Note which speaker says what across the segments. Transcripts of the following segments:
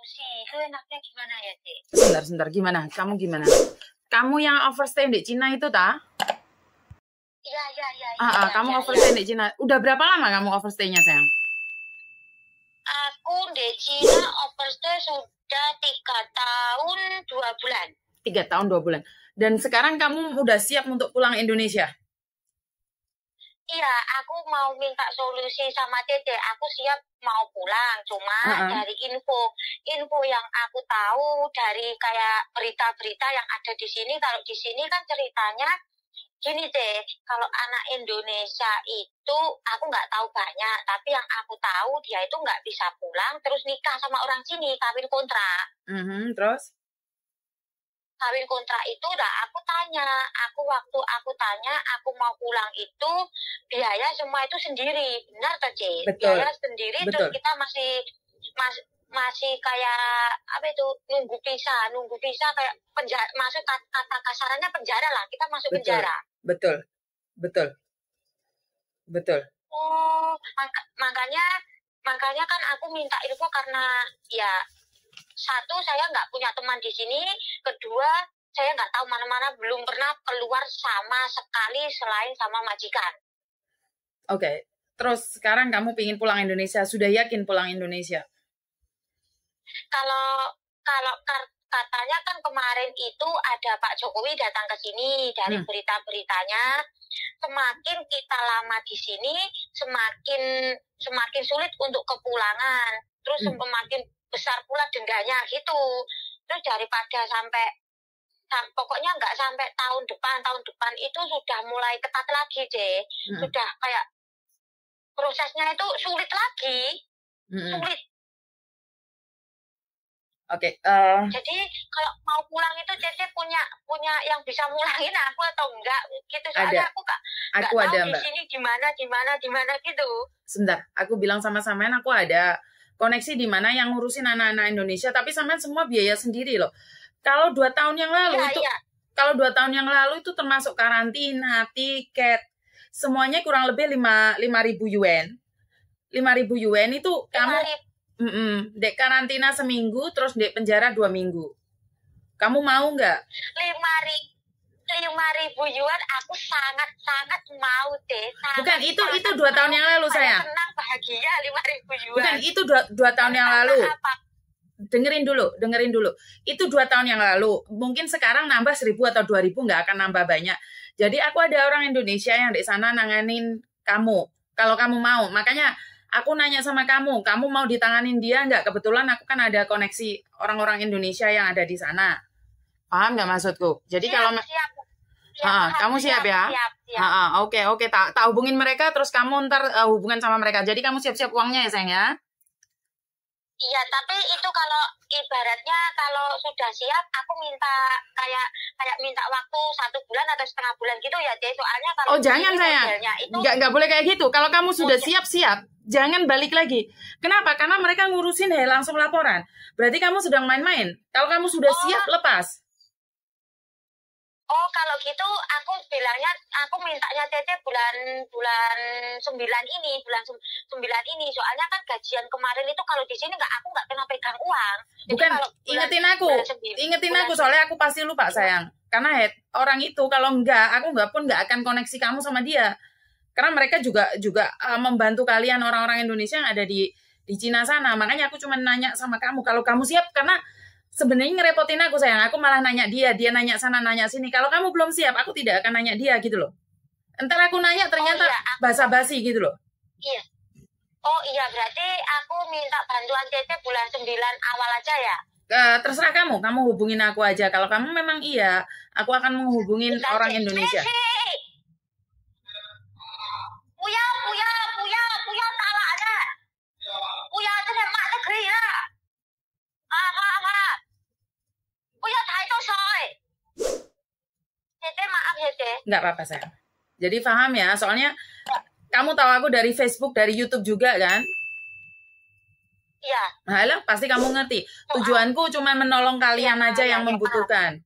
Speaker 1: solusi. Itu enaknya gimana ya, Cik?
Speaker 2: Sebentar, gimana? Kamu gimana? Kamu yang overstay di Cina itu, ta?
Speaker 1: Iya.
Speaker 2: Kamu overstay di Cina. Udah berapa lama kamu overstay-nya, sayang?
Speaker 1: Aku di Cina overstay sudah 3 tahun 2 bulan.
Speaker 2: 3 tahun 2 bulan. Dan sekarang kamu udah siap untuk pulang Indonesia?
Speaker 1: Iya, aku mau minta solusi sama Tete. Aku siap mau pulang, cuma dari info yang aku tahu dari kayak berita-berita yang ada di sini. Kalau di sini kan ceritanya gini deh, kalau anak Indonesia itu aku nggak tahu banyak, tapi yang aku tahu dia itu nggak bisa pulang, terus nikah sama orang sini, kawin kontrak.
Speaker 2: Terus?
Speaker 1: Kawin kontrak itu udah aku tanya, aku mau pulang itu biaya semua itu sendiri, benar tak, Cik? Biaya sendiri. Betul. Terus kita masih kayak apa itu nunggu visa kayak penjara, masuk kata kasarannya penjara lah, kita masuk penjara.
Speaker 2: Betul.
Speaker 1: Oh, makanya kan aku minta info karena ya satu, saya nggak punya teman di sini. Kedua, saya nggak tahu mana-mana, belum pernah keluar sama sekali selain sama majikan.
Speaker 2: Oke. Terus sekarang kamu pingin pulang Indonesia. Sudah yakin pulang Indonesia?
Speaker 1: Kalau katanya kan kemarin itu ada Pak Jokowi datang ke sini. Dari berita-beritanya, semakin kita lama di sini, semakin sulit untuk kepulangan. Terus semakin besar pula dendanya gitu. Terus daripada pokoknya nggak sampai tahun depan itu sudah mulai ketat lagi, Cek. Sudah kayak prosesnya itu sulit lagi. Sulit.
Speaker 2: Oke.
Speaker 1: Jadi kalau mau pulang itu Cece punya yang bisa mulangin aku atau enggak gitu. Soalnya aku nggak tahu
Speaker 2: ada,
Speaker 1: di sini gimana gitu.
Speaker 2: Sebentar, aku bilang sama sampean aku ada koneksi di mana yang ngurusin anak-anak Indonesia, tapi sampean semua biaya sendiri loh. Kalau 2 tahun yang lalu kalau 2 tahun yang lalu itu termasuk karantina, tiket, semuanya kurang lebih 5.000 yuan. 5.000 yuan itu kamu dek karantina seminggu, terus dek penjara 2 minggu. Kamu mau nggak?
Speaker 1: 5.000 yuan aku sangat mau deh.
Speaker 2: Bukan, itu 2 tahun yang lalu saya.
Speaker 1: Senang bahagia 5.000 yuan.
Speaker 2: Bukan, itu 2 tahun yang lalu.
Speaker 1: Apa?
Speaker 2: Dengerin dulu. Itu 2 tahun yang lalu. Mungkin sekarang nambah 1.000 atau 2.000, nggak akan nambah banyak. Jadi aku ada orang Indonesia yang di sana nanganin kamu. Kalau kamu mau, makanya aku nanya sama kamu mau ditanganin dia nggak? Kebetulan aku kan ada koneksi orang-orang Indonesia yang ada di sana. Paham nggak maksudku? Jadi kalau kamu siap ya? Siap. Oke. Tak hubungin mereka, terus kamu ntar hubungan sama mereka. Jadi kamu siap-siap uangnya ya, sayang ya?
Speaker 1: Iya, tapi itu kalau ibaratnya kalau sudah siap, aku minta kayak minta waktu 1 bulan atau setengah bulan gitu ya, Deh. Soalnya kalau
Speaker 2: jangan sayang, nggak boleh kayak gitu. Kalau kamu sudah siap, jangan balik lagi. Kenapa? Karena mereka ngurusin langsung laporan. Berarti kamu sedang main-main. Kalau kamu sudah siap, lepas.
Speaker 1: Oh, kalau gitu aku bilangnya, aku mintanya Tete bulan 9 ini, soalnya kan gajian kemarin itu kalau di sini aku nggak pernah pegang uang.
Speaker 2: Bukan, ingetin aku soalnya aku pasti lupa, sayang. Karena orang itu kalau aku nggak akan koneksi kamu sama dia. Karena mereka juga membantu kalian orang-orang Indonesia yang ada di Cina sana. Makanya aku cuma nanya sama kamu kalau kamu siap, karena sebenarnya ngerepotin aku, sayang. Aku malah nanya dia nanya sana, nanya sini. Kalau kamu belum siap, aku tidak akan nanya dia gitu loh. Entar aku nanya ternyata basa-basi gitu loh.
Speaker 1: Iya. Oh iya, berarti aku minta bantuan Tete bulan 9 awal aja ya?
Speaker 2: Terserah kamu hubungin aku aja. Kalau kamu memang iya, aku akan menghubungin orang Indonesia. Puya
Speaker 1: salah ada. Puya itu mak negeri ya. Puya Thai tuh soy. Tete maaf ya, Teh.
Speaker 2: Nggak apa-apa, sayang. Jadi paham ya, soalnya kamu tahu aku dari Facebook, dari YouTube juga kan?
Speaker 1: Iya.
Speaker 2: Nah, pasti kamu ngerti. Tujuanku cuma menolong kalian aja yang membutuhkan.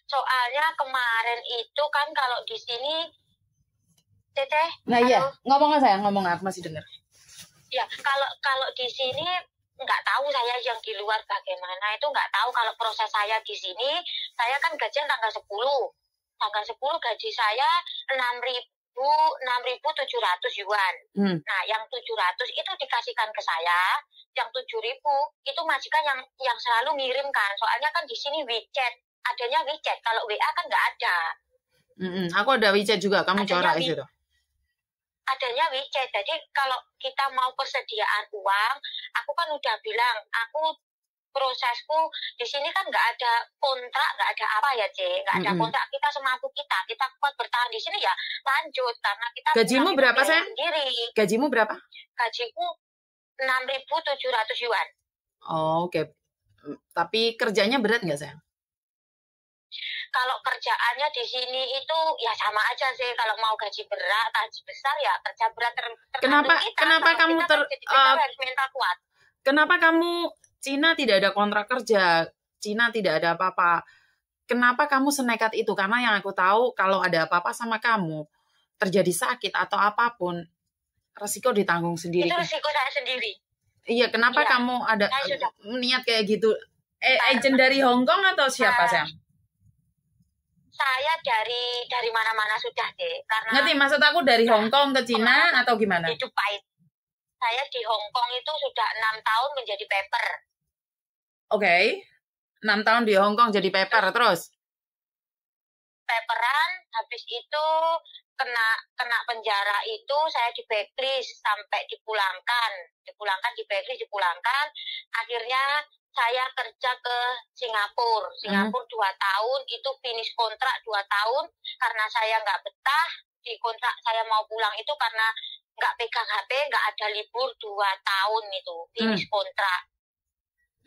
Speaker 1: Soalnya kemarin itu kan kalau di sini, Teteh.
Speaker 2: Nah iya, ngomong aku masih dengar.
Speaker 1: Ya, kalau di sini nggak tahu saya yang di luar bagaimana, itu nggak tahu. Kalau proses saya di sini, saya kan gajian tanggal 10. Tanggal 10 gaji saya 6.700 yuan. Nah, yang 700 itu dikasihkan ke saya, yang 7.000 itu majikan yang selalu ngirimkan. Soalnya kan di sini WeChat, adanya WeChat. Kalau WA kan nggak ada.
Speaker 2: Aku ada WeChat juga, kamu corak itu.
Speaker 1: Adanya WeChat. Jadi kalau kita mau persediaan uang, aku kan udah bilang, aku prosesku di sini kan nggak ada kontrak, nggak ada apa ya, C, nggak ada kontrak, kita semampu kita kuat bertahan di sini ya lanjut, karena kita.
Speaker 2: Gajimu berapa, sayang?
Speaker 1: Sendiri.
Speaker 2: Gajimu berapa?
Speaker 1: Gajiku 6.700 yuan.
Speaker 2: Oh, oke. Tapi kerjanya berat nggak, sayang?
Speaker 1: Kalau kerjaannya di sini itu ya sama aja sih. Kalau mau gaji berat, gaji besar ya kerja berat
Speaker 2: Kenapa kamu
Speaker 1: harus mental kuat.
Speaker 2: Kenapa kamu Cina tidak ada kontrak kerja, Cina tidak ada apa-apa. Kenapa kamu senekat itu? Karena yang aku tahu kalau ada apa-apa sama kamu, terjadi sakit atau apapun, resiko ditanggung sendiri.
Speaker 1: Itu resiko saya sendiri.
Speaker 2: Iya, kenapa kamu ada niat kayak gitu? Agent dari Hong Kong atau siapa, sayang?
Speaker 1: Saya dari mana-mana sudah deh. Karena
Speaker 2: ngerti maksud aku dari Hong Kong ke Cina atau gimana?
Speaker 1: Hidup pahit. Saya di Hong Kong itu sudah 6 tahun menjadi paper.
Speaker 2: Oke. 6 tahun di Hong Kong jadi paper, terus?
Speaker 1: Paperan, habis itu kena penjara itu saya di blacklist sampai dipulangkan di blacklist, dipulangkan. Akhirnya saya kerja ke Singapura 2 tahun, itu finish kontrak 2 tahun karena saya nggak betah di kontrak. Saya mau pulang itu karena nggak pegang HP, nggak ada libur 2 tahun itu finish kontrak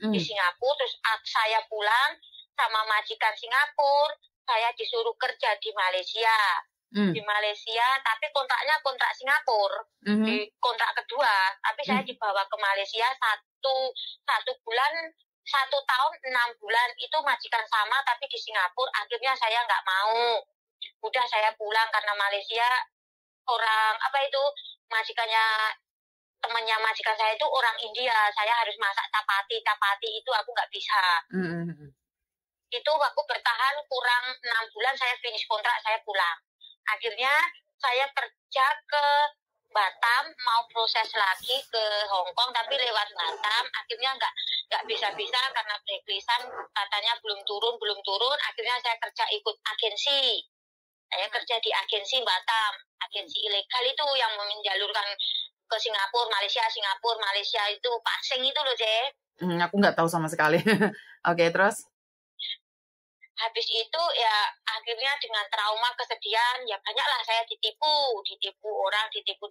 Speaker 1: di Singapura. Terus saya pulang sama majikan Singapura, saya disuruh kerja di Malaysia. Di Malaysia, tapi kontraknya kontrak Singapura, di kontrak kedua, tapi saya dibawa ke Malaysia 1 bulan, 1 tahun 6 bulan itu majikan sama, tapi di Singapura. Akhirnya saya nggak mau, udah saya pulang karena Malaysia orang majikannya, temannya majikan saya itu orang India, saya harus masak chapati itu aku nggak bisa. Itu aku bertahan kurang 6 bulan, saya finish kontrak, saya pulang. Akhirnya saya kerja ke Batam, mau proses lagi ke Hong Kong tapi lewat Batam. Akhirnya nggak bisa karena blacklistan, katanya belum turun. Akhirnya saya kerja ikut agensi. Saya kerja di agensi Batam, agensi ilegal itu yang menjalurkan ke Singapura, Malaysia itu passing itu loh, Je.
Speaker 2: Aku nggak tahu sama sekali. Oke, terus?
Speaker 1: Habis itu ya akhirnya dengan trauma, kesedihan, ya banyaklah saya ditipu orang, ditipu.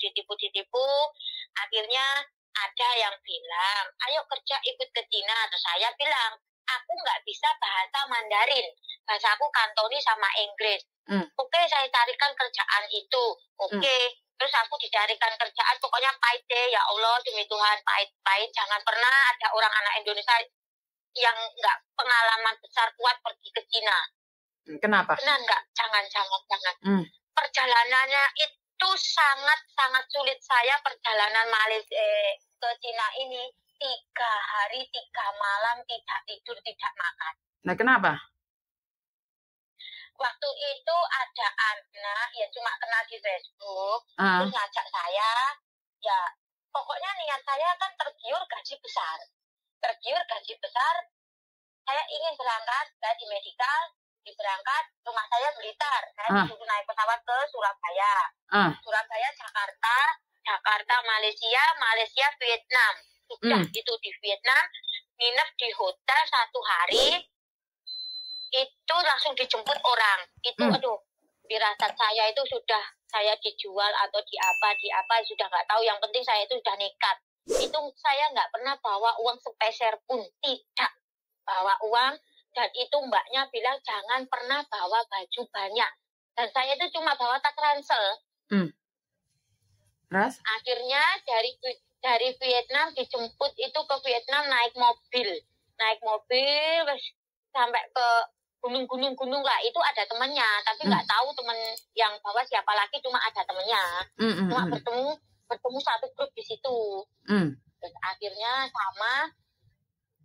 Speaker 1: Akhirnya ada yang bilang, ayo kerja ikut ke Cina. Terus saya bilang, aku nggak bisa bahasa Mandarin, bahasa aku Kantoni sama Inggris. Oke, saya carikan kerjaan itu. Oke. Terus aku dicarikan kerjaan, pokoknya pahit deh, ya Allah demi Tuhan, pahit. Jangan pernah ada orang anak Indonesia yang nggak pengalaman besar kuat pergi ke Cina.
Speaker 2: Kenapa?
Speaker 1: Benar nggak? Jangan. Perjalanannya itu sangat sulit. Saya perjalanan Malaysia ke Cina ini 3 hari 3 malam, tidak tidur, tidak makan.
Speaker 2: Nah, kenapa?
Speaker 1: Waktu itu ada anak, ya cuma kenal di Facebook, terus ngajak saya, ya pokoknya niat saya kan tergiur gaji besar, saya ingin berangkat, saya di medical, diberangkat, rumah saya Blitar, saya disuruh naik pesawat ke Surabaya, Surabaya, Jakarta, Malaysia, Vietnam, sudah itu di Vietnam, nginep di hotel 1 hari, itu langsung dijemput orang, itu aduh, firasat saya itu sudah, saya dijual atau di apa, sudah nggak tahu, yang penting saya itu sudah nekat. Itu saya nggak pernah bawa uang sepeser pun, tidak bawa uang, dan itu mbaknya bilang jangan pernah bawa baju banyak, dan saya itu cuma bawa tas ransel.
Speaker 2: Terus?
Speaker 1: Akhirnya dari Vietnam dijemput itu ke Vietnam naik mobil sampai ke gunung lah, itu ada temannya, tapi nggak tahu teman yang bawa siapa lagi, cuma ada temannya, cuma bertemu. bertemu satu grup di situ. Terus akhirnya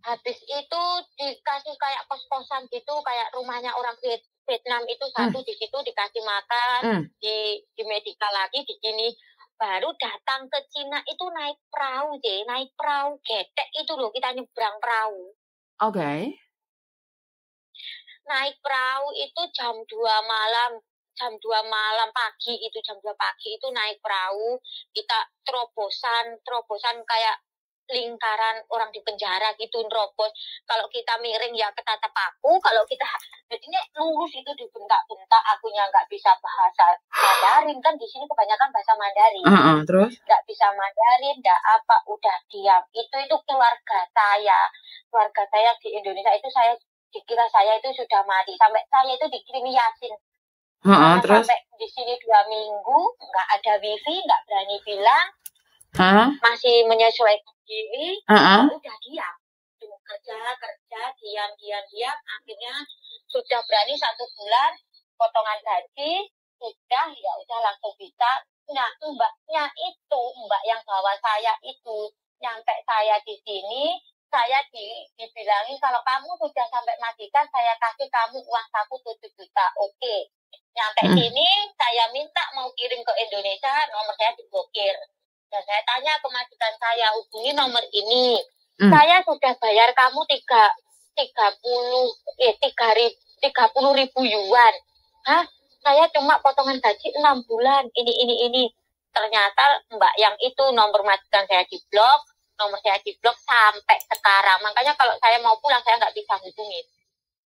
Speaker 1: habis itu dikasih kayak kos-kosan gitu, kayak rumahnya orang Vietnam itu satu di situ, dikasih makan, di medical lagi di sini. Baru datang ke Cina itu naik perahu getek itu loh, kita nyebrang perahu.
Speaker 2: Oke.
Speaker 1: Naik perahu itu jam 2 pagi itu, jam 2 pagi itu naik perahu, kita terobosan kayak lingkaran orang di penjara gitu, nerobos. Kalau kita miring ya ketatap paku, kalau kita jadinya lurus itu dibentak-bentak, akunya nggak bisa bahasa Mandarin, kan di sini kebanyakan bahasa Mandarin.
Speaker 2: Terus?
Speaker 1: Nggak bisa Mandarin, nggak apa, udah diam. Itu keluarga saya di Indonesia itu dikira saya itu sudah mati, sampai saya itu dikirim Yasin.
Speaker 2: Terus?
Speaker 1: Sampai di sini 2 minggu, nggak ada wifi, nggak berani bilang, masih menyesuaikan diri, udah diam, cuma kerja, diam, akhirnya sudah berani 1 bulan, potongan gaji, udah langsung bisa. Nah, mbak yang bawa saya itu, nyampe saya di sini, saya dibilangin kalau kamu sudah sampai majikan, saya kasih kamu uang saku 7 juta, oke. Nyampe sini, saya minta mau kirim ke Indonesia, nomor saya diblokir. Dan saya tanya ke majikan saya, hubungi nomor ini. Saya sudah bayar kamu 30 ribu yuan. Hah? Saya cuma potongan gaji 6 bulan. Ini. Ternyata mbak yang itu nomor majikan saya diblok, nomor saya diblok sampai sekarang. Makanya kalau saya mau pulang, saya nggak bisa hubungin.